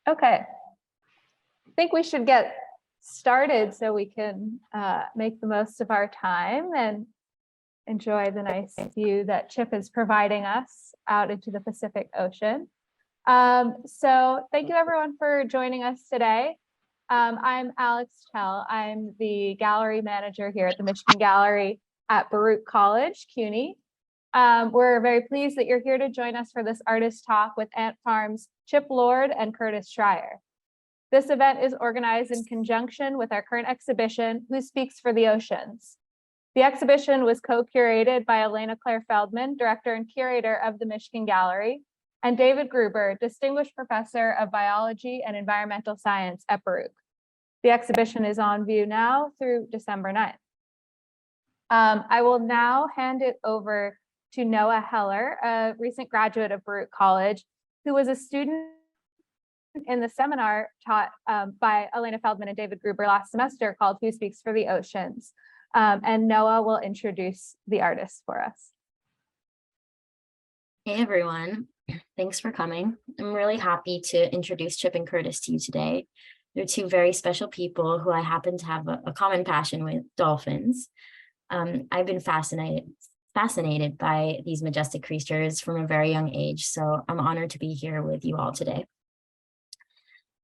Okay, I think we should get started so we can make the most of our time and enjoy the nice view that Chip is providing us out into the Pacific Ocean. So thank you everyone for joining us today. I'm Alex Tell. I'm the gallery manager here at the Mishkin Gallery at Baruch College, CUNY. We're very pleased that you're here to join us for this artist talk with Ant Farm's Chip Lord and Curtis Schreier. This event is organized in conjunction with our current exhibition, Who Speaks for the Oceans? The exhibition was co-curated by Elena Claire Feldman, director and curator of the Mishkin Gallery, and David Gruber, distinguished professor of biology and environmental science at Baruch. The exhibition is on view now through December 9th. I will now hand it over to Noa Heller, a recent graduate of Baruch College, who was a student in the seminar taught by Elena Feldman and David Gruber last semester called Who Speaks for the Oceans? And Noa will introduce the artist for us. Hey everyone, thanks for coming. I'm really happy to introduce Chip and Curtis to you today. They're two very special people who I happen to have a common passion with, dolphins. I've been fascinated by these majestic creatures from a very young age, so I'm honored to be here with you all today.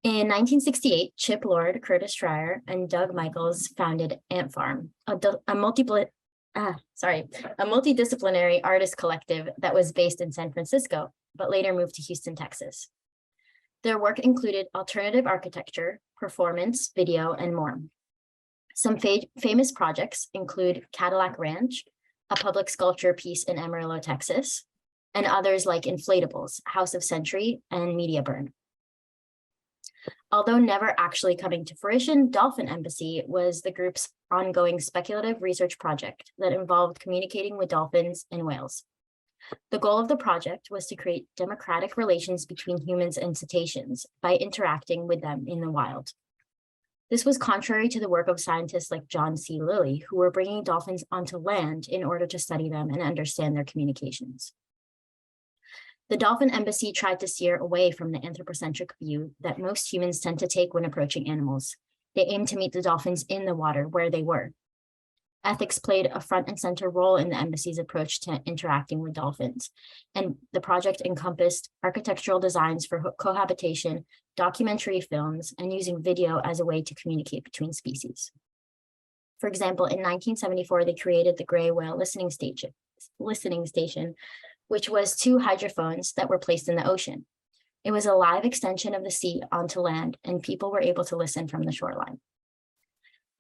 In 1968, Chip Lord, Curtis Schreier, and Doug Michaels founded Ant Farm, a multidisciplinary artist collective that was based in San Francisco, but later moved to Houston, Texas. Their work included alternative architecture, performance, video, and more. Some famous projects include Cadillac Ranch, a public sculpture piece in Amarillo, Texas, and others like Inflatables, House of Century, and Media Burn. Although never actually coming to fruition, Dolphin Embassy was the group's ongoing speculative research project that involved communicating with dolphins and whales. The goal of the project was to create democratic relations between humans and cetaceans by interacting with them in the wild. This was contrary to the work of scientists like John C. Lilly, who were bringing dolphins onto land in order to study them and understand their communications. The Dolphin Embassy tried to steer away from the anthropocentric view that most humans tend to take when approaching animals. They aimed to meet the dolphins in the water where they were. Ethics played a front and center role in the embassy's approach to interacting with dolphins, and the project encompassed architectural designs for cohabitation, documentary films, and using video as a way to communicate between species. For example, in 1974, they created the Gray Whale Listening Station, which was two hydrophones that were placed in the ocean. It was a live extension of the sea onto land, and people were able to listen from the shoreline.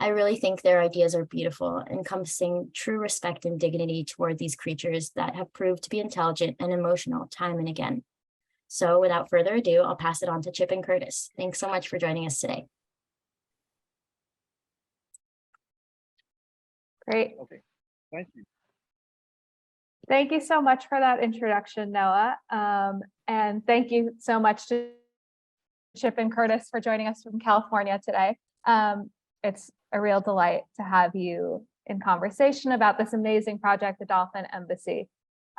I really think their ideas are beautiful, encompassing true respect and dignity toward these creatures that have proved to be intelligent and emotional time and again. So without further ado, I'll pass it on to Chip and Curtis. Thanks so much for joining us today. Great. Okay, thank you. Thank you so much for that introduction, Noa. And thank you so much to Chip and Curtis for joining us from California today. It's a real delight to have you in conversation about this amazing project, the Dolphin Embassy.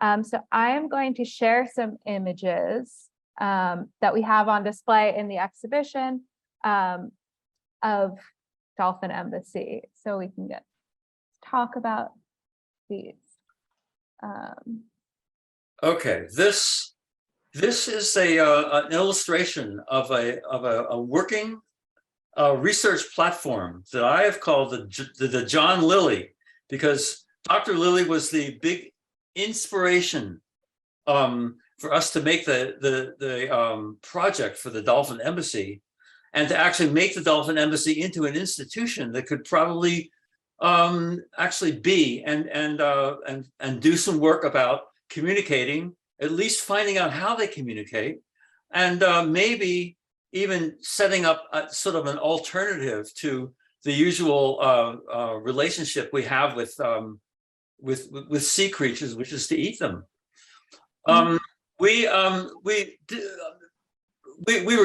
So I am going to share some images that we have on display in the exhibition of Dolphin Embassy, so we can talk about these. Okay, this is an illustration of a working research platform that I have called the John Lilly, because Dr. Lilly was the big inspiration for us to make the project for the Dolphin Embassy, and to actually make the Dolphin Embassy into an institution that could probably actually be and do some work about communicating, at least finding out how they communicate, and maybe even setting up sort of an alternative to the usual relationship we have with sea creatures, which is to eat them. We were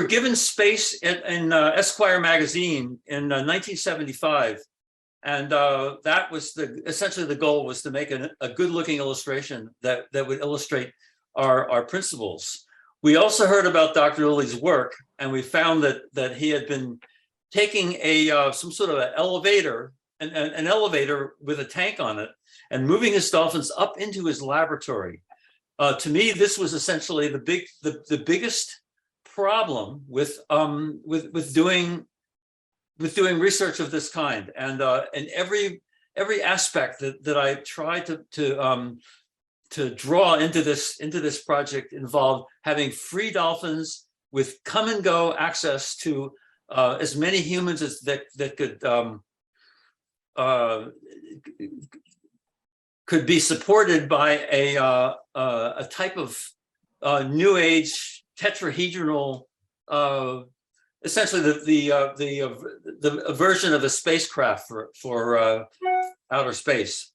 given space in Esquire magazine in 1975, and that was essentially the goal was to make a good-looking illustration that would illustrate our principles. We also heard about Dr. Lilly's work, and we found that he had been taking some sort of an elevator, an elevator with a tank on it, and moving his dolphins up into his laboratory. To me, this was essentially the biggest problem with doing research of this kind, and every aspect that I tried to draw into this project involved having free dolphins with come and go access to as many humans as that could be supported by a type of new age tetrahedral, essentially the version of a spacecraft for outer space.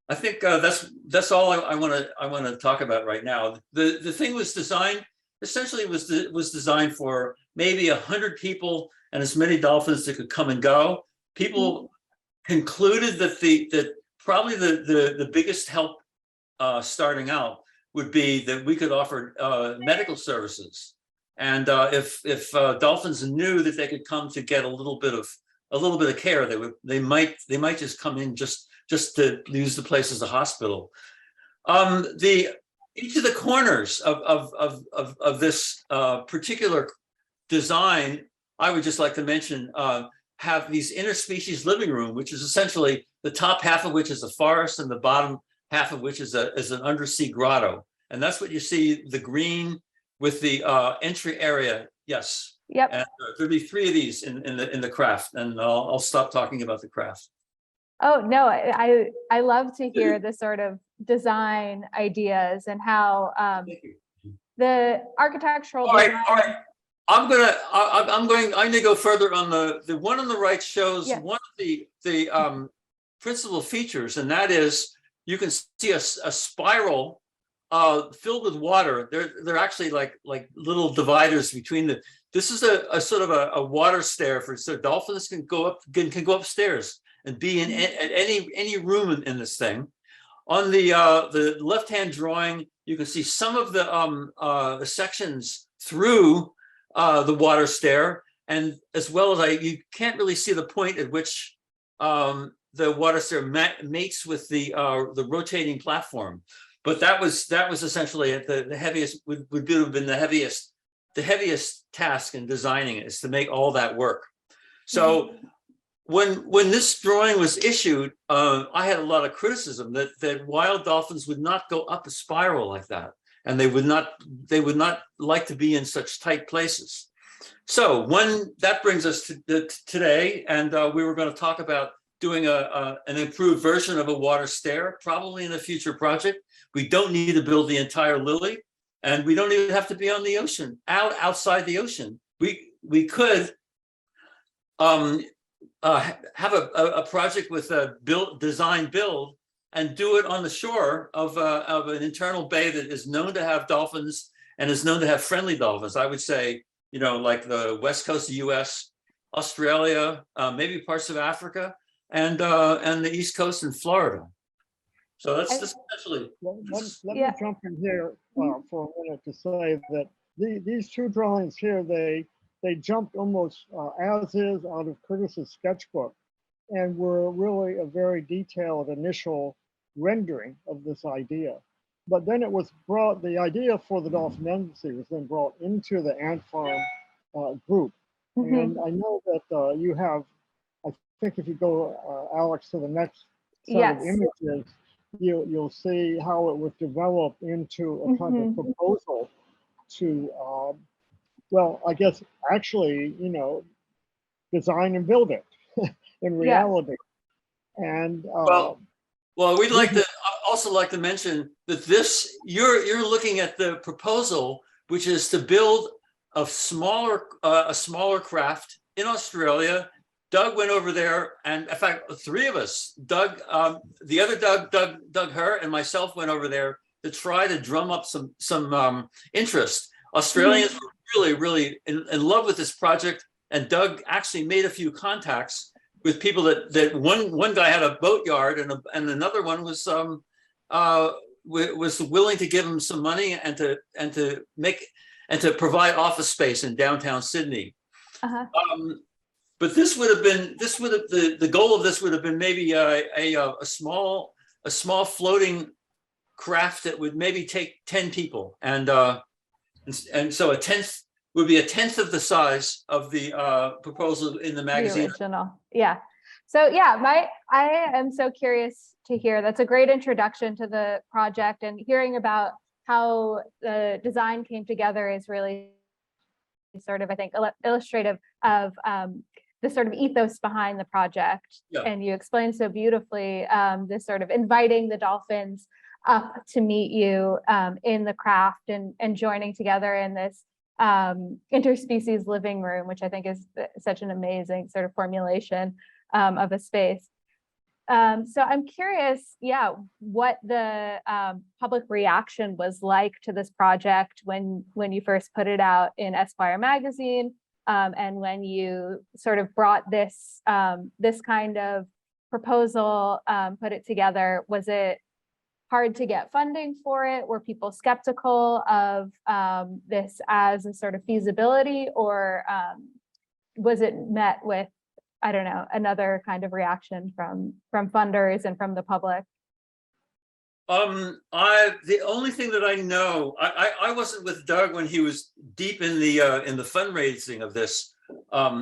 I think that's all I want to talk about right now. The thing was designed, essentially was designed for maybe 100 people and as many dolphins that could come and go. People concluded that probably the biggest help starting out would be that we could offer medical services, and if dolphins knew that they could come to get a little bit of care, they might just come in just to use the place as a hospital. Each of the corners of this particular design, I would just like to mention, have these interspecies living room, which is essentially the top half of which is a forest and the bottom half of which is an undersea grotto. And that's what you see, the green with the entry area. Yes. Yep. And there'll be 3 of these in the craft, and I'll stop talking about the craft. Oh, no, I love to hear the sort of design ideas and how the architectural All right, design. all right. I'm going to go further on the one on the right shows one of the principal features, and that is you can see a spiral filled with water. They're actually like little dividers between the. This is a sort of a water stair so dolphins can go up can go upstairs and be in at any room in this thing. On the left-hand drawing, you can see some of the sections through the water stair, and as well as you can't really see the point at which the water stair mates with the rotating platform. But that was essentially the heaviest would have been the heaviest task in designing it, is to make all that work. So when this drawing was issued, I had a lot of criticism that wild dolphins would not go up a spiral like that, and they would not like to be in such tight places. So that brings us to today, and we were going to talk about doing an improved version of a water stair, probably in a future project. We don't need to build the entire Lily, and we don't even have to be on the ocean, outside the ocean. We could have a project with a design build and do it on the shore of an internal bay that is known to have dolphins and is known to have friendly dolphins. I would say, like the west coast of US, Australia, maybe parts of Africa, and the east coast in Florida. So that's essentially. Let me jump in here for a minute to say that these 2 drawings here, they jumped almost as is out of Curtis's sketchbook, and were really a very detailed initial rendering of this idea. But then it was brought, the idea for the Dolphin Embassy was then brought into the ant farm group. And I know that you have, I think if you go, Alex, to the next set of images, you'll see how it was developed into a kind of proposal to, well, I guess actually, design and build it in reality. And well, we'd also like to mention that you're looking at the proposal, which is to build a smaller craft in Australia. Doug went over there, and in fact, 3 of us, Doug, the other Doug Herr, and myself went over there to try to drum up some interest. Australians were really in love with this project, and Doug actually made a few contacts with people that one guy had a boat yard, and another one was was willing to give him some money and to provide office space in downtown Sydney. Uh-huh. But the goal of this would have been maybe a small floating craft that would maybe take 10 people, and so a tenth would be a tenth of the size of the proposal in the magazine. The original, yeah. So yeah, I am so curious to hear. That's a great introduction to the project, and hearing about how the design came together is really sort of, I think, illustrative of the sort of ethos behind the project. Yeah. And you explained so beautifully this sort of inviting the dolphins up to meet you in the craft, and joining together in this interspecies living room, which I think is such an amazing sort of formulation of a space. So I'm curious, yeah, what the public reaction was like to this project when you first put it out in Esquire magazine, and when you sort of brought this this kind of proposal, put it together. Was it hard to get funding for it? Were people skeptical of this as a sort of feasibility, or was it met with, I don't know, another kind of reaction from funders and from the public? The only thing that I know, I wasn't with Doug when he was deep in the fundraising of this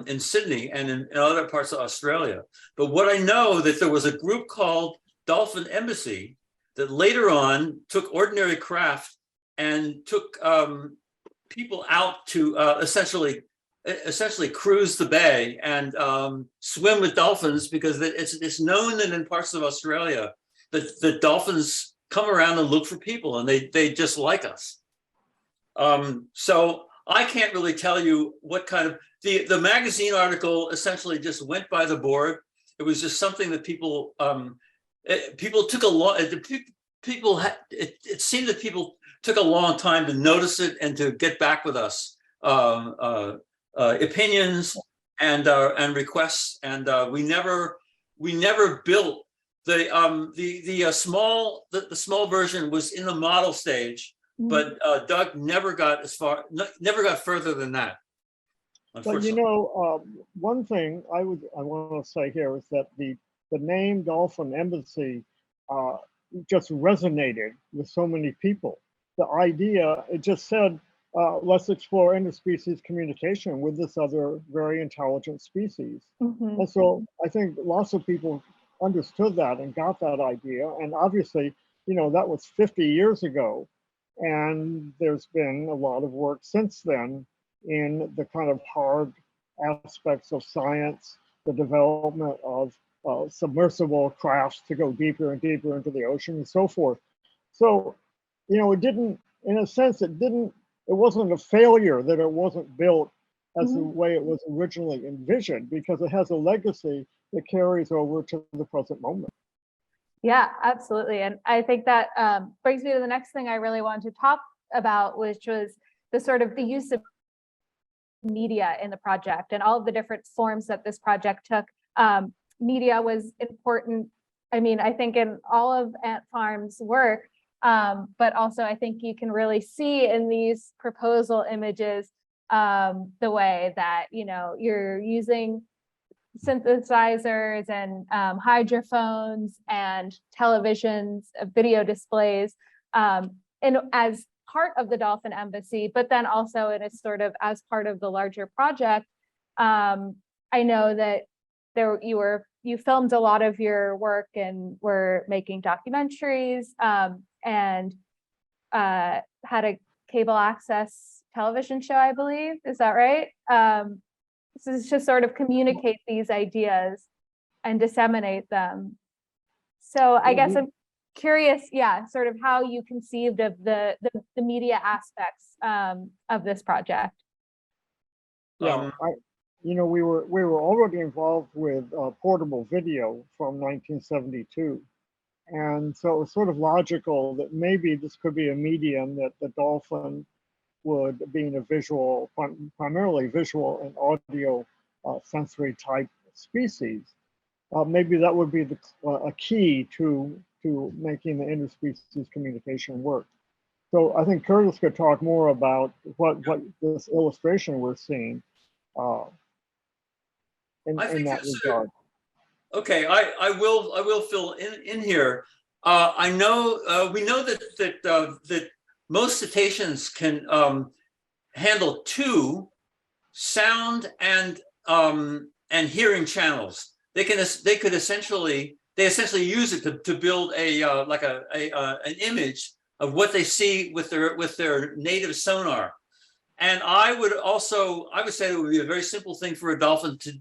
in Sydney and in other parts of Australia. But what I know, that there was a group called Dolphin Embassy that later on took ordinary craft and took people out to essentially cruise the bay and swim with dolphins, because it's known that in parts of Australia that the dolphins come around and look for people, and they just like us. So I can't really tell you what kind of, the magazine article essentially just went by the board. It was just something that people took a long, it seemed that people took a long time to notice it and to get back with us. Opinions and requests, and we never built the small version was in the model stage, but Doug never got further than that. But you know, one thing I want to say here is that the name Dolphin Embassy just resonated with so many people. The idea, it just said, let's explore interspecies communication with this other very intelligent species. And so I think lots of people understood that and got that idea. And obviously, you know, that was 50 years ago. And there's been a lot of work since then in the kind of hard aspects of science, the development of submersible crafts to go deeper and deeper into the ocean and so forth. So, you know, it didn't, in a sense, it wasn't a failure that it wasn't built as the way it was originally envisioned, because it has a legacy that carries over to the present moment. Yeah, absolutely. And I think that brings me to the next thing I really wanted to talk about, which was the sort of the use of media in the project and all of the different forms that this project took. Media was important. I mean, I think in all of Ant Farm's work, but also I think you can really see in these proposal images the way that, you know, you're using synthesizers and hydrophones and televisions, video displays, and as part of the Dolphin Embassy, but then also it is sort of as part of the larger project. I know that you filmed a lot of your work and were making documentaries, and had a cable access television show, I believe. Is that right? This is to sort of communicate these ideas and disseminate them. So I guess I'm curious, yeah, sort of how you conceived of the media aspects of this project. Yeah, you know, we were already involved with portable video from 1972. And so it was sort of logical that maybe this could be a medium that the dolphin would, being a visual, primarily visual and audio sensory type species, maybe that would be a key to to making the interspecies communication work. So I think Curtis could talk more about what this illustration we're seeing in that regard. Okay, I will fill in here. I know we know that most cetaceans can handle two sound and hearing channels. They essentially use it to build a like an image of what they see with their native sonar. And I would say it would be a very simple thing for a dolphin to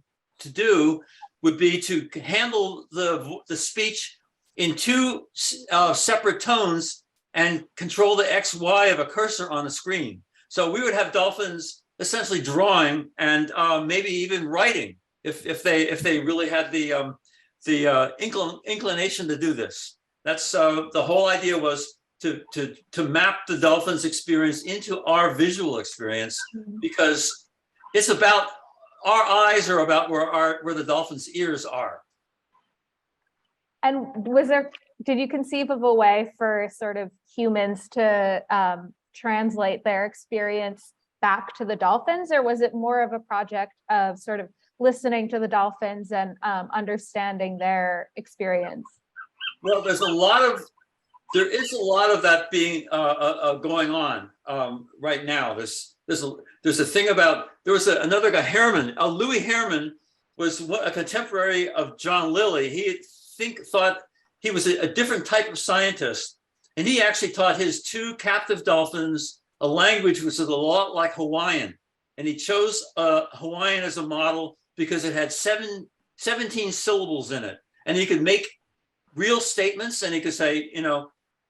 do would be to handle the speech in two separate tones and control the X, Y of a cursor on the screen. So we would have dolphins essentially drawing and maybe even writing if they really had the inclination to do this. That's the whole idea was to map the dolphin's experience into our visual experience, because it's about our eyes are about where the dolphin's ears are. And did you conceive of a way for sort of humans to translate their experience back to the dolphins, or was it more of a project of sort of listening to the dolphins and understanding their experience? Well, there is a lot of that being going on right now. There's a thing about, there was another guy, Herman, Louis Herman was a contemporary of John Lilly. He thought he was a different type of scientist, and he actually taught his two captive dolphins a language which is a lot like Hawaiian. And he chose Hawaiian as a model because it had 17 syllables in it. And he could make real statements, and he could say,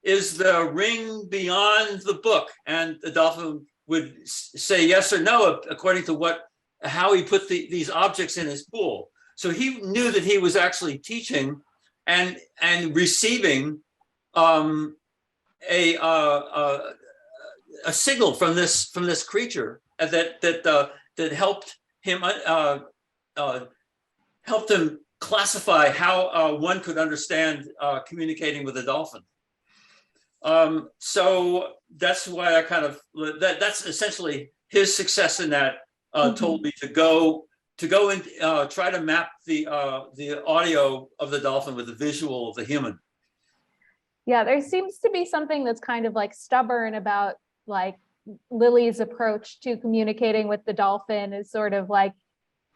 is the ring beyond the book? And the dolphin would say yes or no according to how he put these objects in his pool. So he knew that he was actually teaching and receiving a signal from this creature that helped him classify how one could understand communicating with a dolphin. So that's why I kind of that's essentially his success in that told me to go and try to map the audio of the dolphin with the visual of the human. Yeah, there seems to be something that's kind of like stubborn about like Lily's approach to communicating with the dolphin is sort of like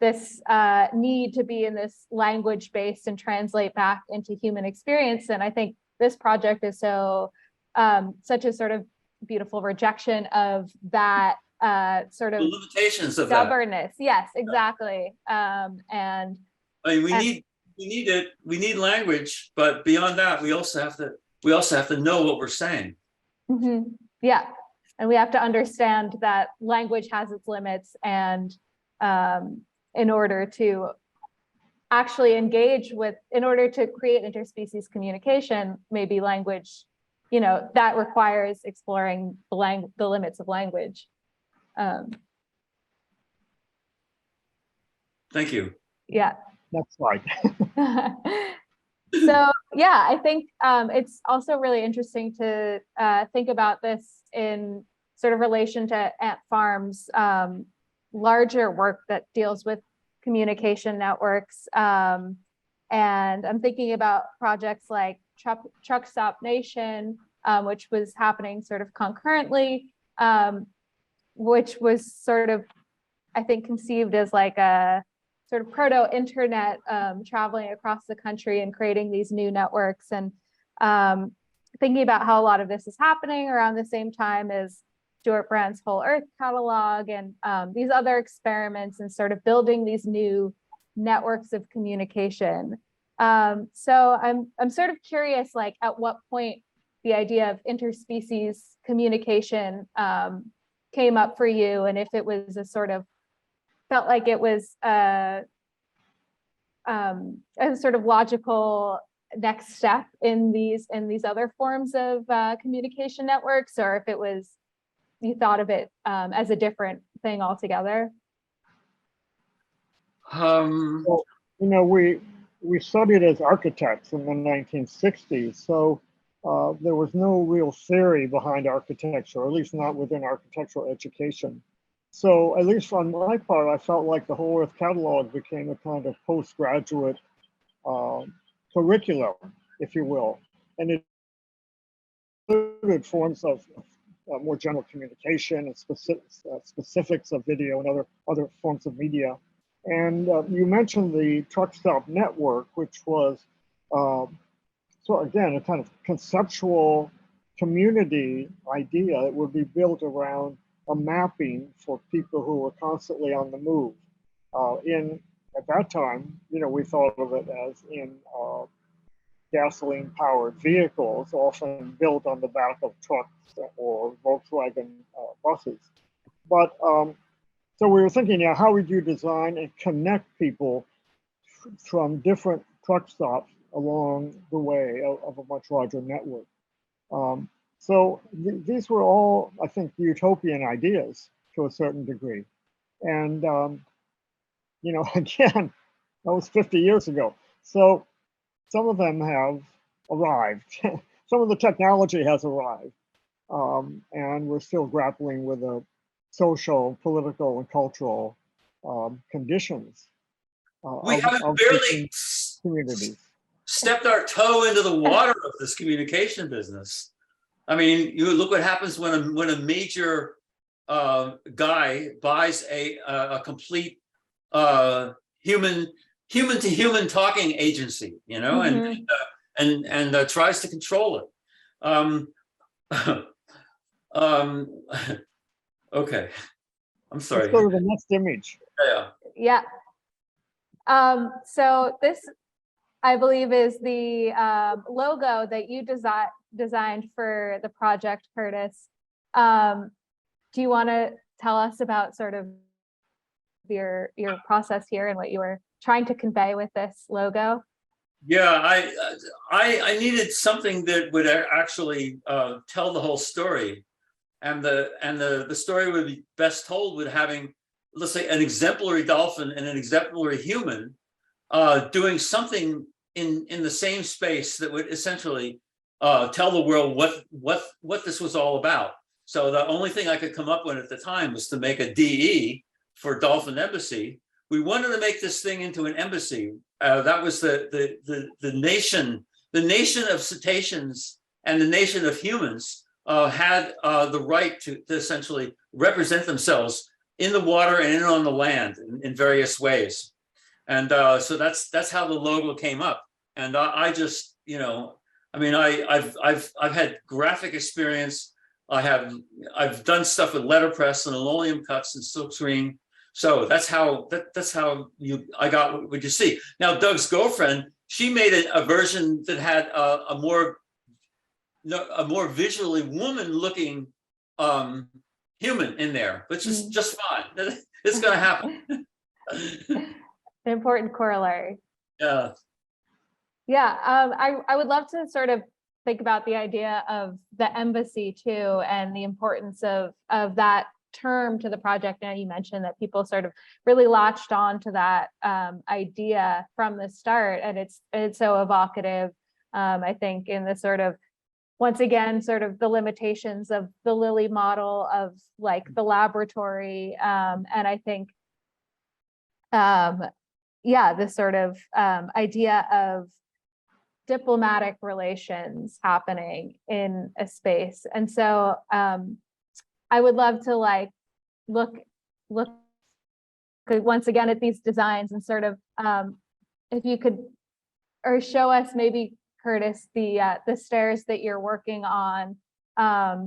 this need to be in this language based and translate back into human experience. And I think this project is such a sort of beautiful rejection of that sort of the limitations of stubbornness. That. Yes, exactly. And I mean, we need language, but beyond that, we also have to know what we're saying. Yeah, and we have to understand that language has its limits, and in order to actually engage with, in order to create interspecies communication, maybe language, that requires exploring the limits of language. Thank you. Yeah. That's right. So yeah, I think it's also really interesting to think about this in sort of relation to Ant Farm's larger work that deals with communication networks. And I'm thinking about projects like Truck Stop Nation, which was happening sort of concurrently, which was sort of, I think, conceived as like a sort of proto-internet traveling across the country and creating these new networks, and thinking about how a lot of this is happening around the same time as Stuart Brand's Whole Earth catalog and these other experiments and sort of building these new networks of communication. So I'm sort of curious, like at what point the idea of interspecies communication came up for you, and if it was a sort of felt like it was a sort of logical next step in these other forms of communication networks, or if it was, you thought of it as a different thing altogether. Well, we studied as architects in the 1960s, so there was no real theory behind architecture, or at least not within architectural education. So at least on my part, I felt like the Whole Earth Catalog became a kind of postgraduate curriculum, if you will, and it included forms of more general communication and specifics of video and other forms of media. And you mentioned the truck stop network, which was, so again, a kind of conceptual community idea that would be built around a mapping for people who were constantly on the move. At that time, we thought of it as in gasoline-powered vehicles, often built on the back of trucks or Volkswagen buses. But so we were thinking, how would you design and connect people from different truck stops along the way of a much larger network? So these were all, I think, utopian ideas to a certain degree. And, again, that was 50 years ago. So some of them have arrived. Some of the technology has arrived. And we're still grappling with the social, political, and cultural conditions We haven't barely communities. stepped our toe into the water of this communication business. I mean, you look what happens when a major guy buys a complete human to human talking agency, and tries to control it. Okay, I'm sorry. Let's go to the next image. Yeah. So this, I believe, is the logo that you designed for the project, Curtis. Do you want to tell us about sort of your process here and what you were trying to convey with this logo? Yeah, I needed something that would actually tell the whole story, and the story would be best told with having, let's say, an exemplary dolphin and an exemplary human doing something in the same space that would essentially tell the world what this was all about. So the only thing I could come up with at the time was to make a DE for Dolphin Embassy. We wanted to make this thing into an embassy. That was the nation of cetaceans and the nation of humans had the right to essentially represent themselves in the water and on the land in various ways. And so that's how the logo came up. And I just, I've had graphic experience. I've done stuff with letterpress and linoleum cuts and silkscreen. So that's how I got what you see. Now, Doug's girlfriend, she made a version that had a more visually woman-looking human in there, which is just fine. It's going to happen. An important corollary. Yeah. Yeah, I would love to sort of think about the idea of the embassy too, and the importance of that term to the project. Now, you mentioned that people sort of really latched on to that idea from the start, and it's so evocative. I think in the sort of, once again, sort of the limitations of the Lilly model of like the laboratory, and I think this sort of idea of diplomatic relations happening in a space. And so I would love to like look once again at these designs and sort of if you could or show us maybe, Curtis, the stairs that you're working on,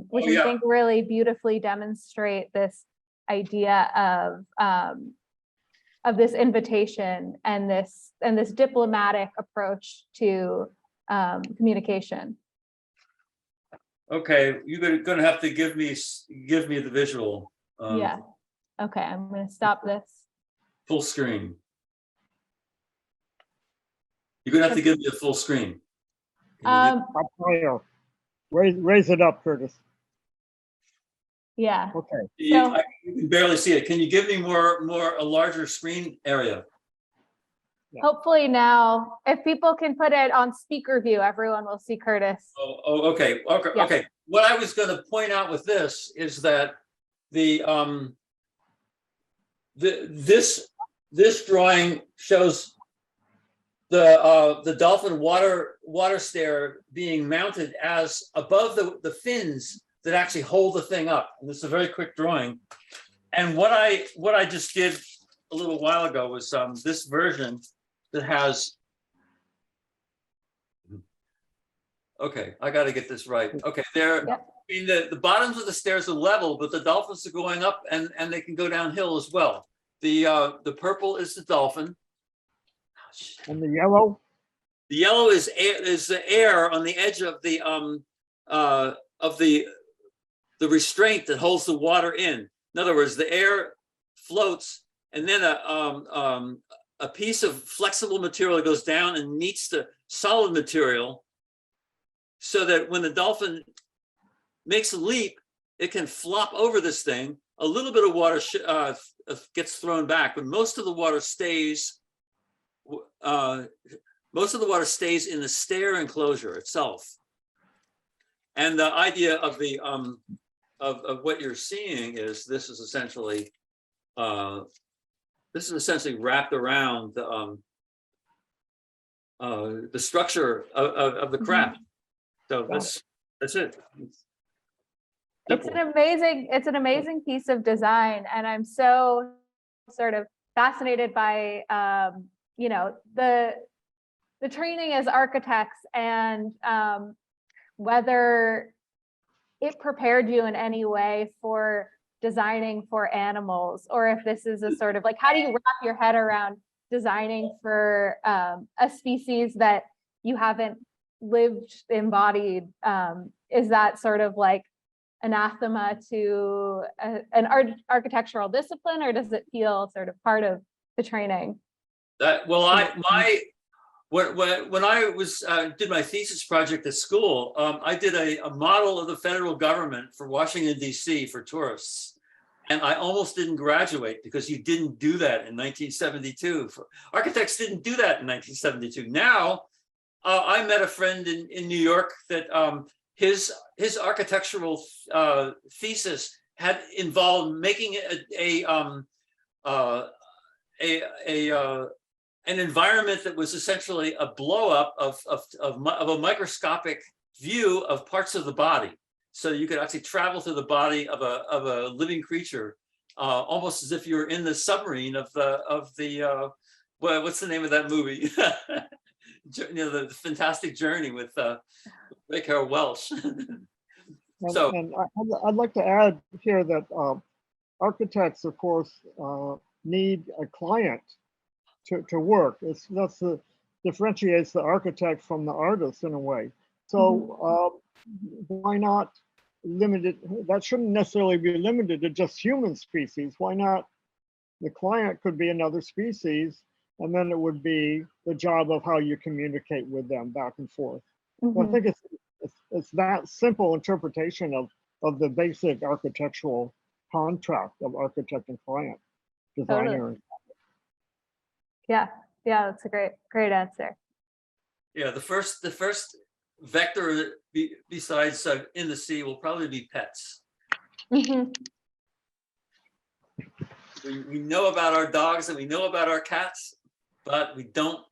which I think really beautifully demonstrate this idea of this invitation and this diplomatic approach to communication. Okay, you're going to have to give me the visual. Yeah. Okay, I'm going to stop this. Full screen. You're going to have to give me a full screen. Up higher. Raise it up, Curtis. Yeah. Okay. So, you can barely see it. Can you give me a larger screen area? Hopefully now, if people can put it on speaker view, everyone will see Curtis. Okay. Yeah. Okay. What I was going to point out with this is that this drawing shows the dolphin water stair being mounted as above the fins that actually hold the thing up. And this is a very quick drawing. And what I just did a little while ago was this version that has. Okay, I got to get this right. Okay, there. Yep. I mean, the bottoms of the stairs are level, but the dolphins are going up, and they can go downhill as well. The purple is the dolphin. And the yellow? The yellow is the air on the edge of the restraint that holds the water in. In other words, the air floats, and then a piece of flexible material goes down and meets the solid material, so that when the dolphin makes a leap, it can flop over this thing. A little bit of water gets thrown back, but most of the water stays. Most of the water stays in the stair enclosure itself. And the idea of the of what you're seeing is this is essentially wrapped around the structure of the craft. So that's it. It's an amazing piece of design, and I'm so sort of fascinated by you know, the training as architects, and whether it prepared you in any way for designing for animals, or if this is a sort of like, how do you wrap your head around designing for a species that you haven't lived, embodied? Is that sort of like anathema to an architectural discipline, or does it feel sort of part of the training? When I was did my thesis project at school, I did a model of the federal government for Washington, D.C. for tourists. And I almost didn't graduate because you didn't do that in 1972. Architects didn't do that in 1972. Now, I met a friend in New York that his architectural thesis had involved making an environment that was essentially a blow up of a microscopic view of parts of the body. So you could actually travel through the body of a living creature, almost as if you were in the submarine of the well, what's the name of that movie? You know, the Fantastic Journey with Rick Welsh. So, and I'd like to add here that architects, of course, need a client to work. That's differentiates the architect from the artist in a way. So why not limit it? That shouldn't necessarily be limited to just human species. Why not? The client could be another species, and then it would be the job of how you communicate with them back and forth. So I think it's that simple interpretation of the basic architectural contract of architect and client, designer. Totally. Yeah, that's a great answer. Yeah, the first vector besides in the sea will probably be pets. We know about our dogs and we know about our cats, but we don't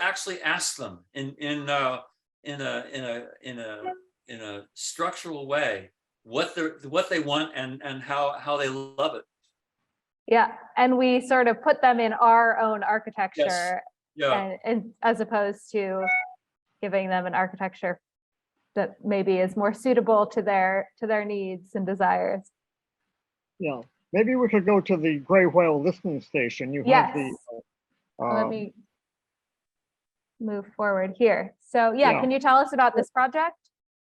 actually ask them in a structural way what they want and how they love it. Yeah, and we sort of put them in our own architecture. Yes. Yeah. And as opposed to giving them an architecture that maybe is more suitable to their needs and desires. Yeah, maybe we could go to the gray whale listening station. You have the. Let me move forward here. So yeah, can you tell us about this project?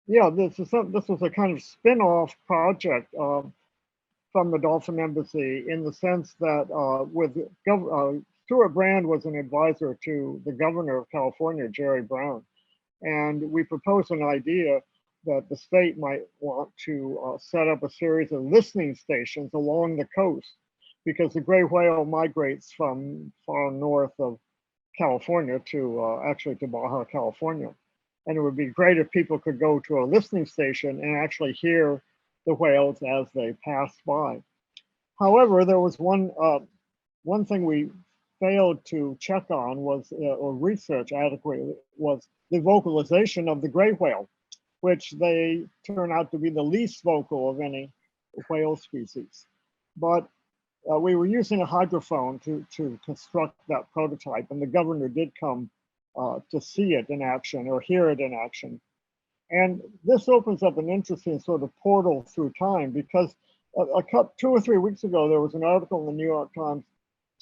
Yeah, this was a kind of spin-off project from the Dolphin Embassy, in the sense that Stuart Brand was an advisor to the governor of California, Jerry Brown, and we proposed an idea that the state might want to set up a series of listening stations along the coast, because the gray whale migrates from far north of California to actually to Baja California. And it would be great if people could go to a listening station and actually hear the whales as they pass by. However, there was one thing we failed to check on was, or research adequately, was the vocalization of the gray whale, which they turn out to be the least vocal of any whale species. But we were using a hydrophone to construct that prototype, and the governor did come to see it in action or hear it in action. And this opens up an interesting sort of portal through time, because 2 or 3 weeks ago, there was an article in the New York Times.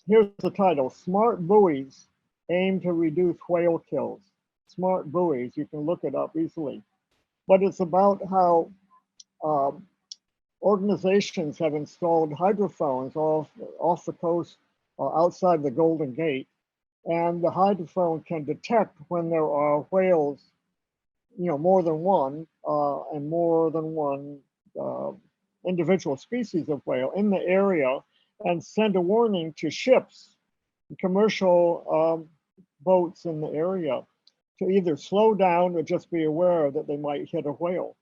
Here's the title: "Smart Buoys Aim to Reduce Whale Kills." Smart buoys, you can look it up easily. But it's about how organizations have installed hydrophones off the coast outside the Golden Gate. And the hydrophone can detect when there are whales, more than one, and more than one individual species of whale in the area, and send a warning to ships, commercial boats in the area, to either slow down or just be aware that they might hit a whale.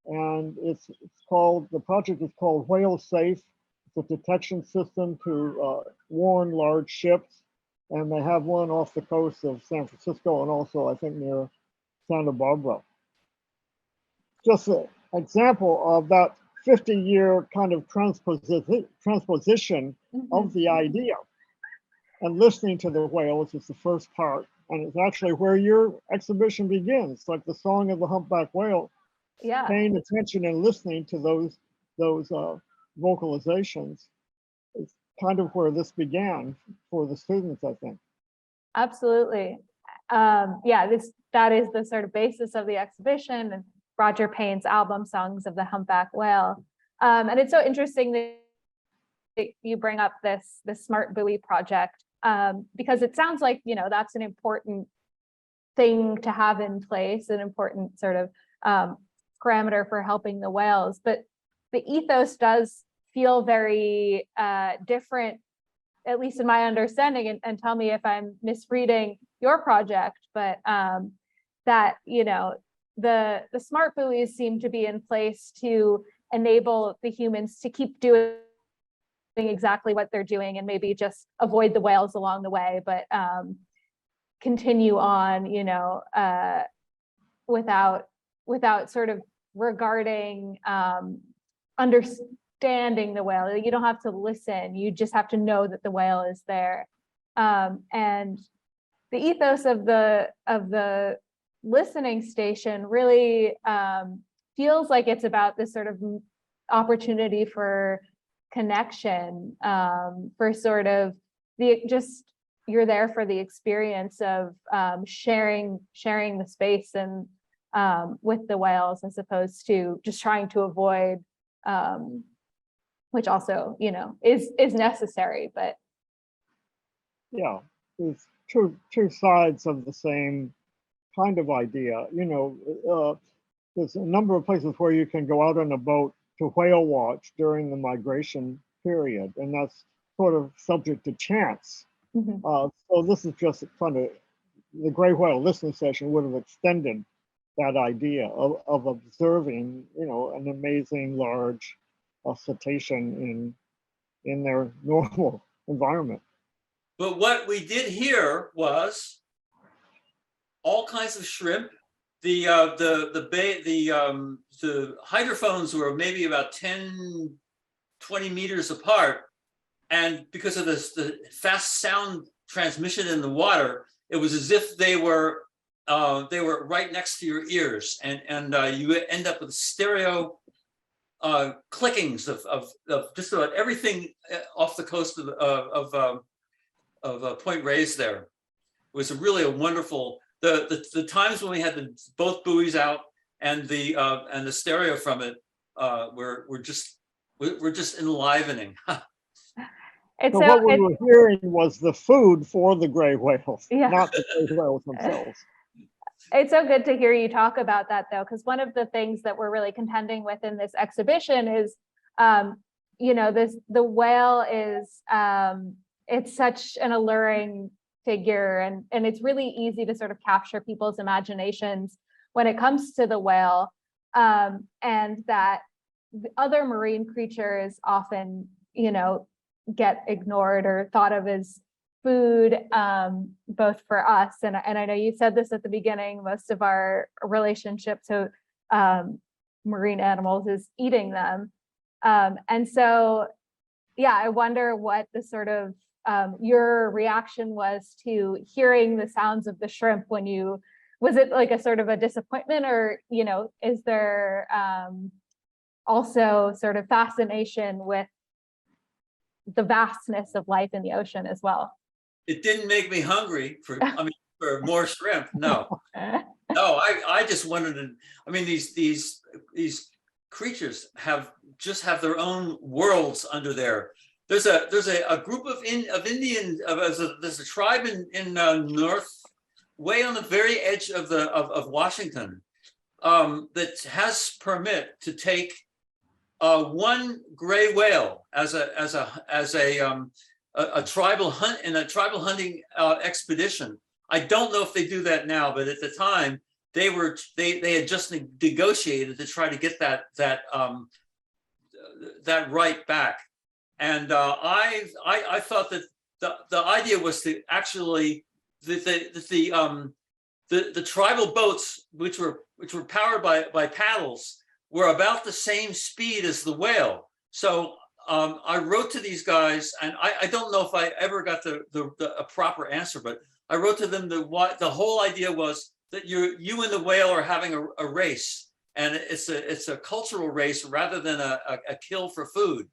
And it's called, the project is called Whale Safe. It's a detection system to warn large ships. And they have one off the coast of San Francisco and also, I think, near Santa Barbara. Just an example of that 50-year kind of transposition of the idea. And listening to the whales is the first part. And it's actually where your exhibition begins, like the song of the humpback whale. Yeah. Paying attention and listening to those vocalizations is kind of where this began for the students, I think. Absolutely. Yeah, that is the sort of basis of the exhibition, and Roger Payne's album Songs of the Humpback Whale. And it's so interesting that you bring up this smart buoy project, because it sounds like, that's an important thing to have in place, an important sort of parameter for helping the whales. But the ethos does feel very different, at least in my understanding, and tell me if I'm misreading your project, but that, the smart buoys seem to be in place to enable the humans to keep doing exactly what they're doing, and maybe just avoid the whales along the way, but continue on, without sort of regarding understanding the whale. You don't have to listen, you just have to know that the whale is there. And the ethos of the listening station really feels like it's about this sort of opportunity for connection, for sort of you're there for the experience of sharing the space and with the whales, as opposed to just trying to avoid, which also, is necessary, but. Yeah, it's two sides of the same kind of idea. There's a number of places where you can go out on a boat to whale watch during the migration period, and that's sort of subject to chance. So this is just kind of, the gray whale listening session would have extended that idea of observing, an amazing large cetacean in their normal environment. But what we did here was all kinds of shrimp. The hydrophones were maybe about 10, 20 meters apart. And because of the fast sound transmission in the water, it was as if they were right next to your ears, and you end up with stereo clickings of just about everything off the coast of Point Reyes. There it was a wonderful, the times when we had both buoys out and the stereo from it were just enlivening. So what we were hearing was the food for the gray whales, not the gray whales themselves. It's so good to hear you talk about that, though, because one of the things that we're really contending with in this exhibition is, you know, the whale is, it's such an alluring figure, and it's really easy to sort of capture people's imaginations when it comes to the whale, and that the other marine creatures often, you know, get ignored or thought of as food, both for us, and I know you said this at the beginning, most of our relationship to marine animals is eating them. And so, yeah, I wonder what the sort of your reaction was to hearing the sounds of the shrimp when you, was it like a sort of a disappointment, or, you know, is there also sort of fascination with the vastness of life in the ocean as well? It didn't make me hungry for more shrimp. No, no, I just wanted to, I mean, these creatures have their own worlds under there. There's a group of Indian, there's a tribe in north, way on the very edge of Washington, that has permit to take one gray whale as a tribal hunt, in a tribal hunting expedition. I don't know if they do that now, but at the time they had just negotiated to try to get that right back. And I thought that the idea was to actually the tribal boats, which were powered by paddles, were about the same speed as the whale. So I wrote to these guys, and I don't know if I ever got a proper answer, but I wrote to them the whole idea was that you and the whale are having a race, and it's a cultural race rather than a kill for food.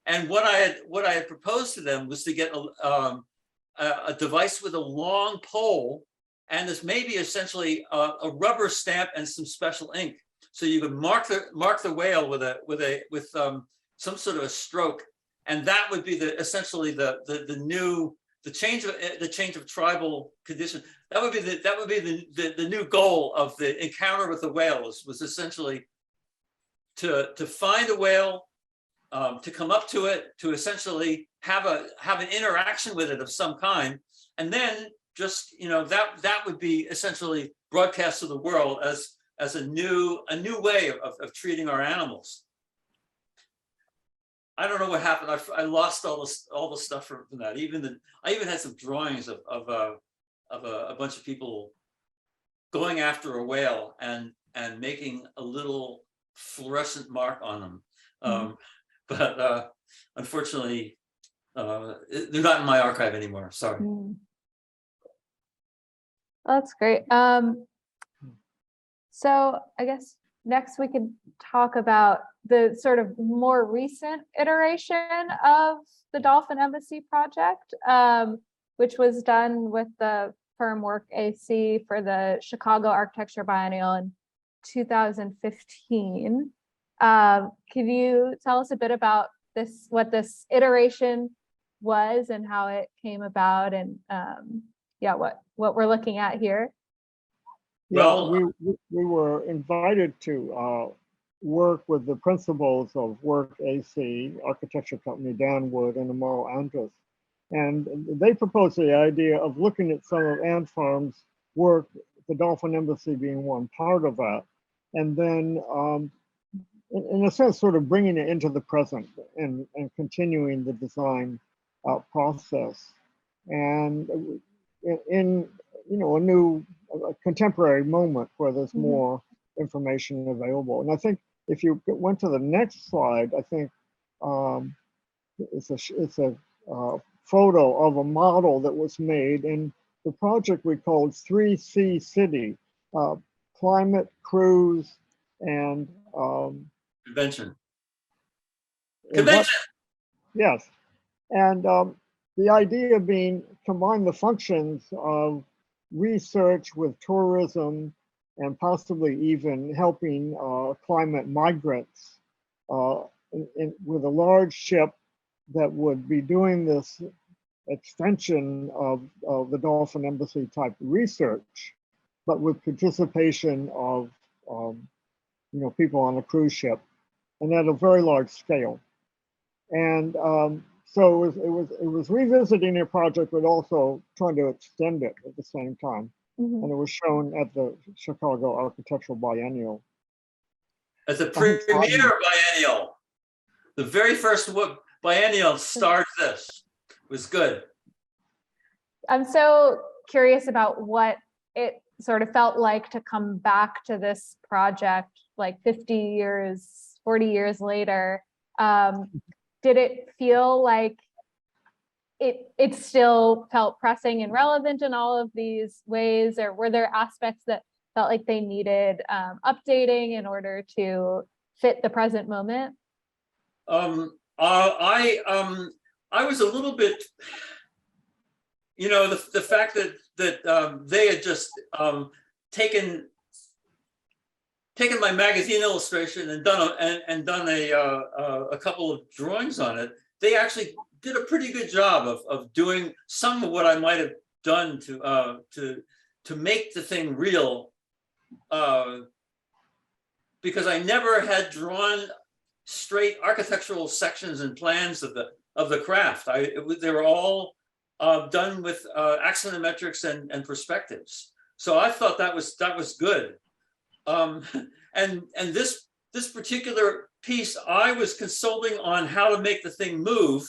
And what I had proposed to them was to get a device with a long pole, and this maybe essentially a rubber stamp and some special ink, so you could mark the whale with some sort of a stroke, and that would be essentially the change of tribal condition. That would be the new goal of the encounter with the whales, was essentially to find a whale, to come up to it, to essentially have an interaction with it of some kind, and then just, you know, that would be essentially broadcast to the world as a new way of treating our animals. I don't know what happened. I lost all the stuff from that. I even had some drawings of a bunch of people going after a whale and making a little fluorescent mark on them. But unfortunately, they're not in my archive anymore. Sorry. That's great. So I guess next we could talk about the sort of more recent iteration of the Dolphin Embassy project, which was done with the firm WORKac for the Chicago Architecture Biennial in 2015. Can you tell us a bit about this, what this iteration was and how it came about, and yeah, what we're looking at here? Well, we were invited to work with the principals of WORKac, architecture company Danwood and Amaro Andrus. And they proposed the idea of looking at some of Ant Farm's work, the Dolphin Embassy being one part of that. And then, in a sense, sort of bringing it into the present and continuing the design process. And in you know, a contemporary moment where there's more information available. And I think if you went to the next slide, I think it's a photo of a model that was made in the project we called 3C City, climate, cruise, and Convention. Yes. And the idea being combine the functions of research with tourism and possibly even helping climate migrants with a large ship that would be doing this extension of the Dolphin Embassy type research, but with participation of you know, people on a cruise ship, and at a very large scale. And so it was revisiting a project, but also trying to extend it at the same time. Mhm. And it was shown at the Chicago Architectural Biennial. At the premier biennial, the very first biennial starred this. It was good. I'm so curious about what it sort of felt like to come back to this project like 50 years, 40 years later. Did it feel like it still felt pressing and relevant in all of these ways, or were there aspects that felt like they needed updating in order to fit the present moment? I was a little bit, you know, the fact that they had just taken my magazine illustration and done a couple of drawings on it. They actually did a pretty good job of doing some of what I might have done to make the thing real, because I never had drawn straight architectural sections and plans of the craft. They were all done with axonometrics and perspectives. So I thought that was good. And this particular piece, I was consulting on how to make the thing move.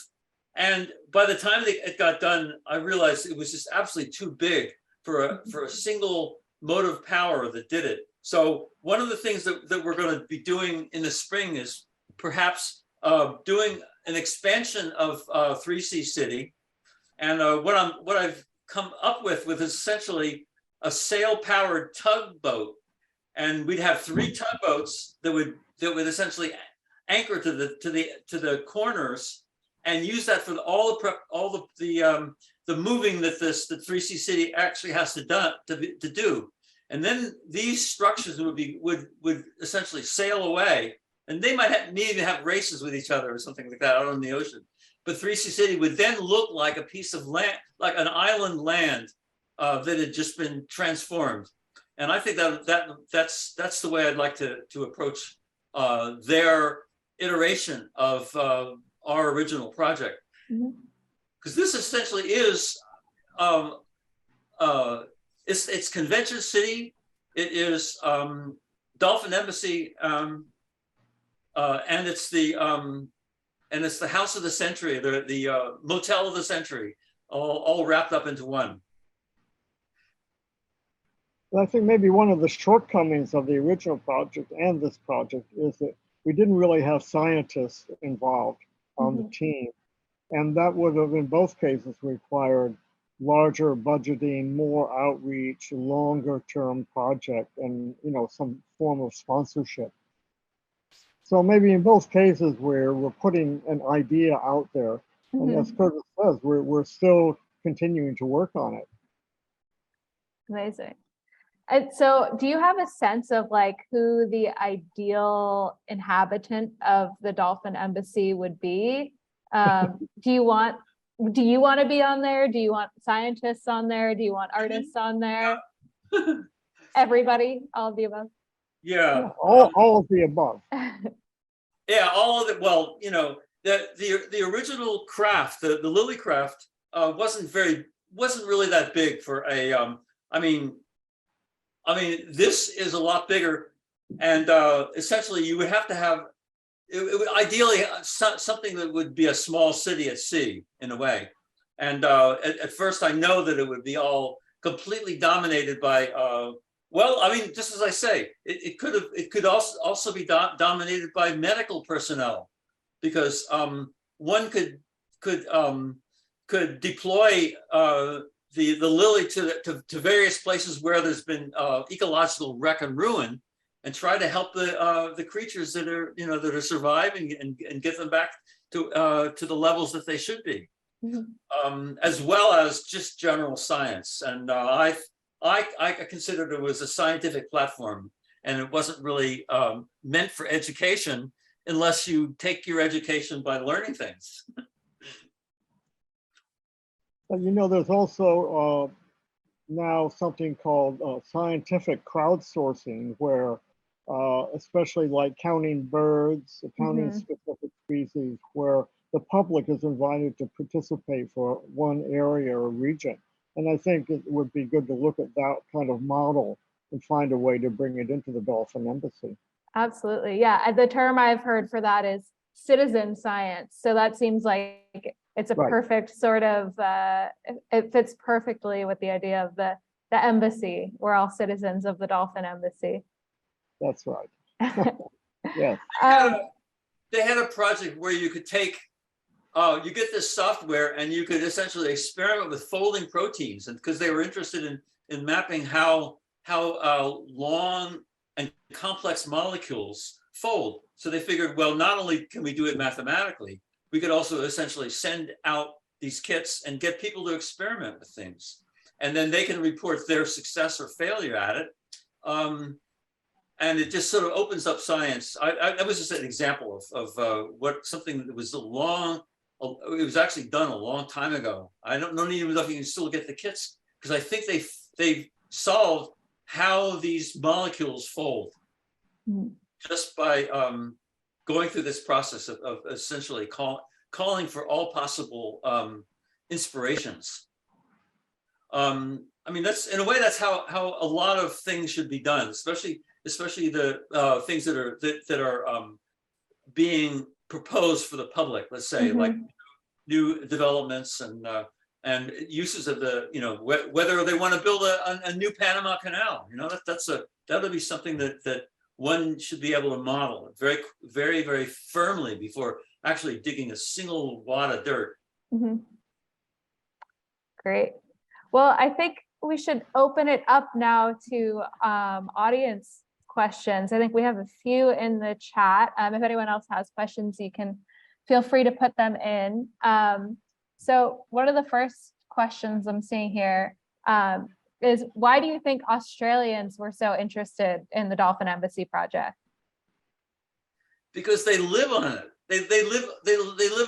And by the time it got done, I realized it was just absolutely too big for a single motive power that did it. So one of the things that we're going to be doing in the spring is perhaps doing an expansion of 3C City. And what I've come up with is essentially a sail-powered tugboat. And we'd have 3 tugboats that would essentially anchor to the corners and use that for all the moving that the 3C City actually has to do. And then these structures would essentially sail away, and they might need to have races with each other or something like that out on the ocean. But 3C City would then look like a piece of land, like an island land that had just been transformed. And I think that's the way I'd like to approach their iteration of our original project. Because this essentially is it's Convention City, it is Dolphin Embassy, and it's the House of the Century, the Motel of the Century, all wrapped up into one. I think maybe one of the shortcomings of the original project and this project is that we didn't really have scientists involved on the team. And that would have, in both cases, required larger budgeting, more outreach, longer term project, and some form of sponsorship. So maybe in both cases where we're putting an idea out there, and as Curtis says, we're still continuing to work on it. Amazing. And so do you have a sense of like who the ideal inhabitant of the Dolphin Embassy would be? Do you want to be on there? Do you want scientists on there? Do you want artists on there? Everybody, all of the above? Yeah, all of the above. Yeah, all of it. Well, the original craft, the lily craft, wasn't really that big for a. I mean, this is a lot bigger, and essentially you would have to have ideally something that would be a small city at sea in a way. And at first, I know that it would be all completely dominated by. Well, I mean, just as I say, it could also be dominated by medical personnel, because one could deploy the lily to various places where there's been ecological wreck and ruin, and try to help the creatures that are surviving and get them back to the levels that they should be, as well as just general science. And I considered it was a scientific platform, and it wasn't really meant for education unless you take your education by learning things. There's also now something called scientific crowdsourcing, where especially like counting birds, counting specific species, where the public is invited to participate for one area or region. And I think it would be good to look at that kind of model and find a way to bring it into the Dolphin Embassy. Absolutely. Yeah. The term I've heard for that is citizen science. So that seems like it's a Right. perfect sort of, it fits perfectly with the idea of the embassy. We're all citizens of the Dolphin Embassy. That's right. Yes. They had a project where you could take, you get this software and you could essentially experiment with folding proteins, and because they were interested in mapping how long and complex molecules fold. So they figured, well, not only can we do it mathematically, we could also essentially send out these kits and get people to experiment with things. And then they can report their success or failure at it. And it just sort of opens up science. That was just an example of what something that was it was actually done a long time ago. I don't even know if you can still get the kits, because I think they've solved how these molecules fold just by going through this process of essentially calling for all possible inspirations. I mean, that's in a way that's how a lot of things should be done, especially the things that are being proposed for the public. Let's say like new developments and uses of the, whether they want to build a new Panama Canal. That would be something that one should be able to model very, very, very firmly before actually digging a single wad of dirt. Great. Well, I think we should open it up now to audience questions. I think we have a few in the chat. If anyone else has questions, you can feel free to put them in. So one of the first questions I'm seeing here is, why do you think Australians were so interested in the Dolphin Embassy project? Because they live on it. They live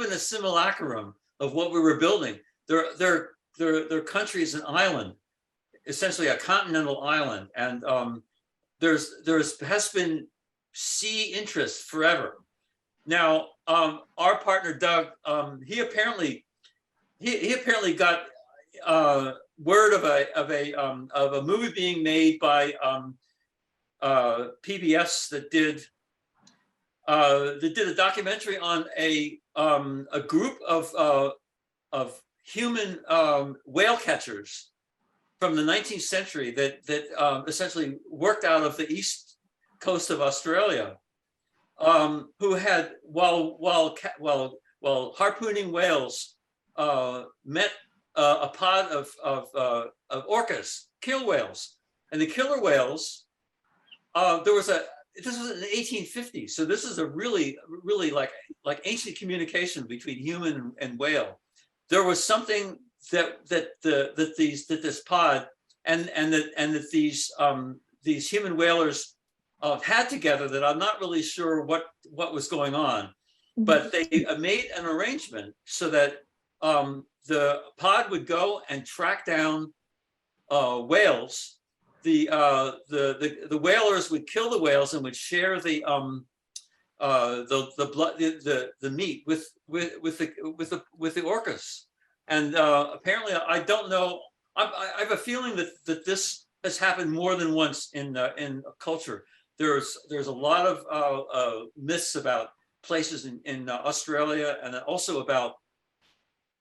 in a simulacrum of what we were building. Their country is an island, essentially a continental island, and there has been sea interest forever. Now, our partner Doug, he apparently got word of a movie being made by PBS that did a documentary on a group of human whale catchers from the 19th century that essentially worked out of the east coast of Australia, who had while harpooning whales met a pod of orcas, killer whales, and the killer whales. This was in the 1850s, so this is a really like ancient communication between human and whale. There was something that this pod and that these human whalers had together that I'm not really sure what was going on, but they made an arrangement so that the pod would go and track down whales. The whalers would kill the whales and would share the blood, the meat with the orcas. And apparently, I don't know. I have a feeling that this has happened more than once in culture. There's a lot of myths about places in Australia, and also about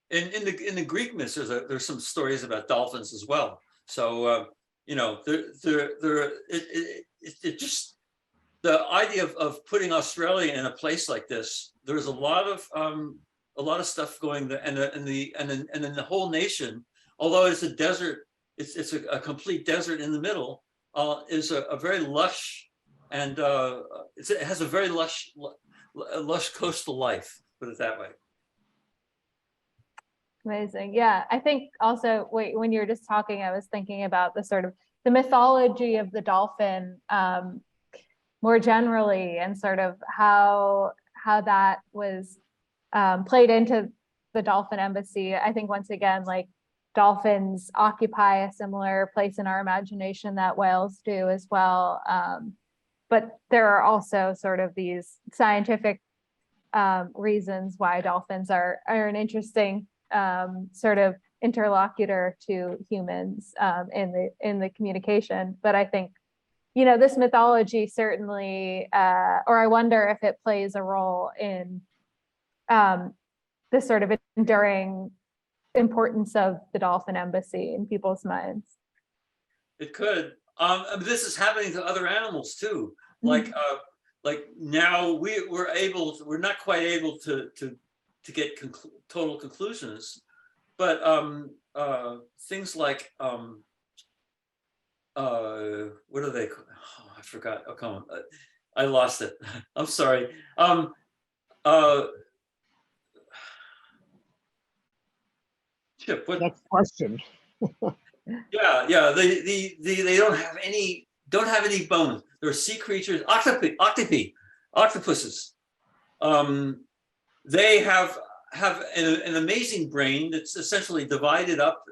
in the Greek myths. There's some stories about dolphins as well. So it just, the idea of putting Australia in a place like this. There's a lot of stuff going there, and then the whole nation, although it's a desert, it's a complete desert in the middle, is a very lush, and it has a very lush coastal life, put it that way. Amazing. Yeah, I think also when you were just talking, I was thinking about the sort of the mythology of the dolphin more generally, and sort of how that was played into the Dolphin Embassy. I think once again, like, dolphins occupy a similar place in our imagination that whales do as well. But there are also sort of these scientific reasons why dolphins are an interesting sort of interlocutor to humans in the communication. But I think, this mythology certainly, or I wonder if it plays a role in this sort of enduring importance of the Dolphin Embassy in people's minds. It could. This is happening to other animals too. Mm. Like now we're not quite able to get total conclusions, but things like what are they? Oh, I forgot. Oh, come on, I lost it. I'm sorry. Chip, what? Next question. Yeah. They don't have any bones. They're sea creatures, octopuses. They have an amazing brain that's essentially divided up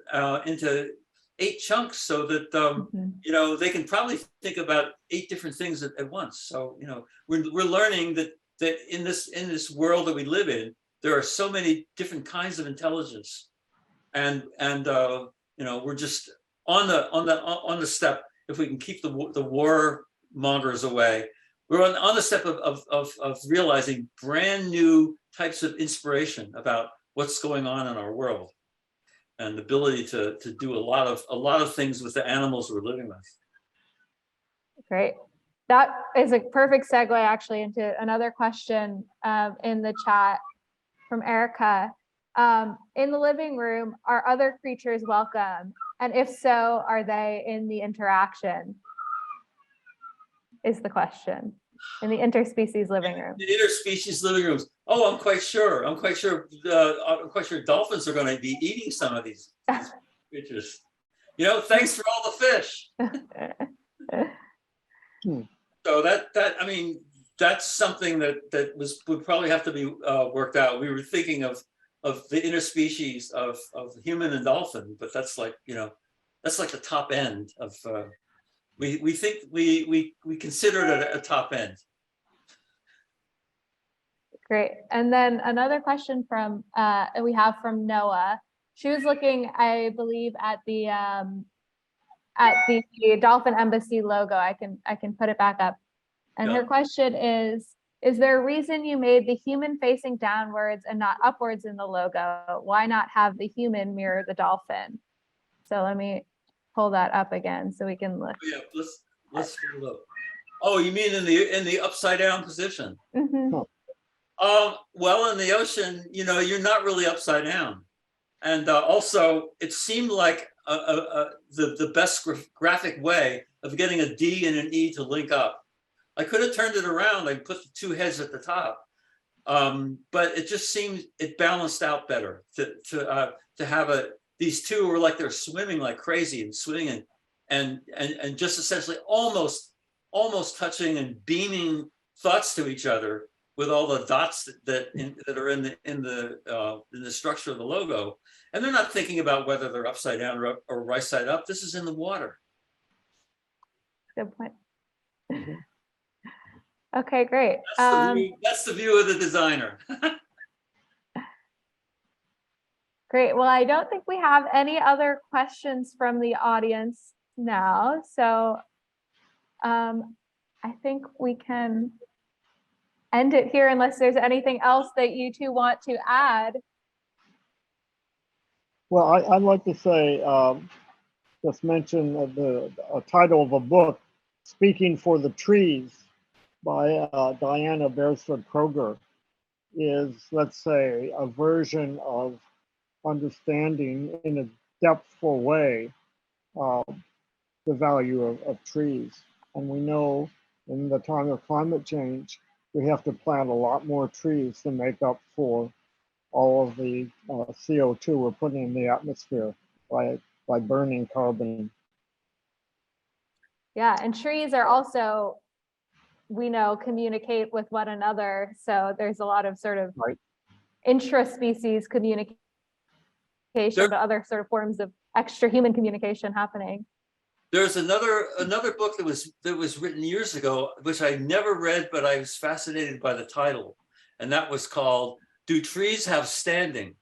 into 8 chunks, so that they can probably think about 8 different things at once. So we're learning that in this world that we live in, there are so many different kinds of intelligence, and we're just on the step. If we can keep the war mongers away, we're on the step of realizing brand new types of inspiration about what's going on in our world, and the ability to do a lot of things with the animals we're living with. Great. That is a perfect segue actually into another question in the chat from Erica. In the living room, are other creatures welcome? And if so, are they in the interaction? Is the question. In the interspecies living room. The interspecies living rooms. Oh, I'm quite sure dolphins are going to be eating some of these creatures. Thanks for all the fish. So that's something that would probably have to be worked out. We were thinking of the interspecies of human and dolphin, but that's like the top end of. We think we consider it a top end. Great. And then another question from we have from Noa. She was looking, I believe, at the Dolphin Embassy logo. I can put it back up. And her question is there a reason you made the human facing downwards and not upwards in the logo? Why not have the human mirror the dolphin? So let me pull that up again so we can look. Yeah, let's look. Oh, you mean in the upside down position? Mm-hmm. Well, in the ocean, you're not really upside down, and also it seemed like the best graphic way of getting a D and an E to link up. I could have turned it around and put the 2 heads at the top, but it just seemed it balanced out better to have these two were like they're swimming like crazy and swimming and just essentially almost touching and beaming thoughts to each other with all the dots that are in the structure of the logo, and they're not thinking about whether they're upside down or right side up. This is in the water. Good point. Okay, great. That's the view of the designer. Great. Well, I don't think we have any other questions from the audience now, so I think we can end it here unless there's anything else that you two want to add. Well, I'd like to say, just mention the title of a book, Speaking for the Trees, by Diana Beresford Kroger, is, let's say, a version of understanding in a depthful way the value of trees. And we know in the time of climate change, we have to plant a lot more trees to make up for all of the CO2 we're putting in the atmosphere by burning carbon. Yeah, and trees are also, we know, communicate with one another. So there's a lot of sort of intraspecies communication, but other sort of forms of extra human communication happening. There's another book that was written years ago, which I never read, but I was fascinated by the title. and that was called "Do Trees Have Standing?"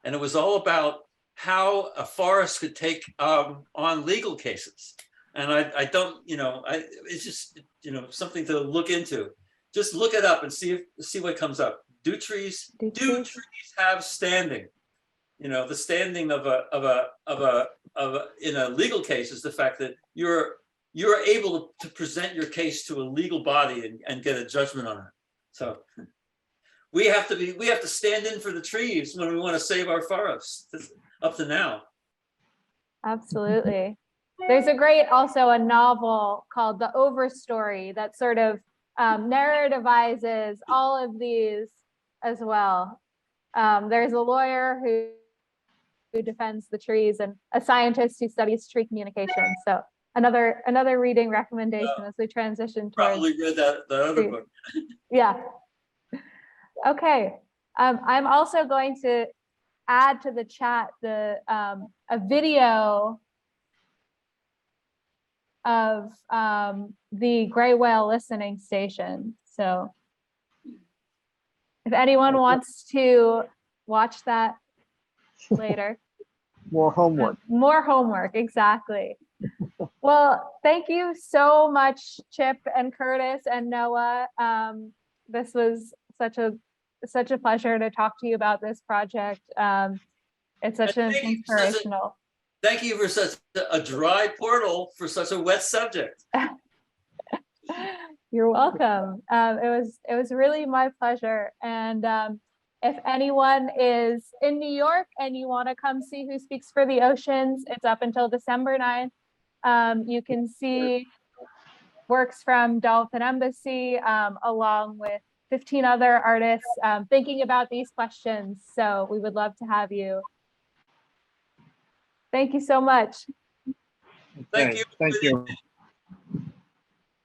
And it was all about how a forest could take on legal cases. And I don't, it's just, something to look into. Just look it up and see what comes up. Do trees have standing? The standing of a in a legal case is the fact that you're able to present your case to a legal body and get a judgment on it. So we have to stand in for the trees when we want to save our forests. Up to now. Absolutely. There's also a novel called The Overstory that sort of narrativizes all of these as well. There's a lawyer who defends the trees and a scientist who studies tree communication. So another reading recommendation as we transition towards. Probably read that other book. Yeah. Okay. I'm also going to add to the chat a video of the gray whale listening station. So if anyone wants to watch that later. More homework. More homework, exactly. Well, thank you so much, Chip and Curtis and Noah. This was such a pleasure to talk to you about this project. It's such an inspirational. Thank you for such a dry portal for such a wet subject. You're welcome. It was really my pleasure. And if anyone is in New York and you want to come see Who Speaks for the Oceans, it's up until December 9th. You can see works from Dolphin Embassy along with 15 other artists thinking about these questions. So we would love to have you. Thank you so much. Thank you. Thank you.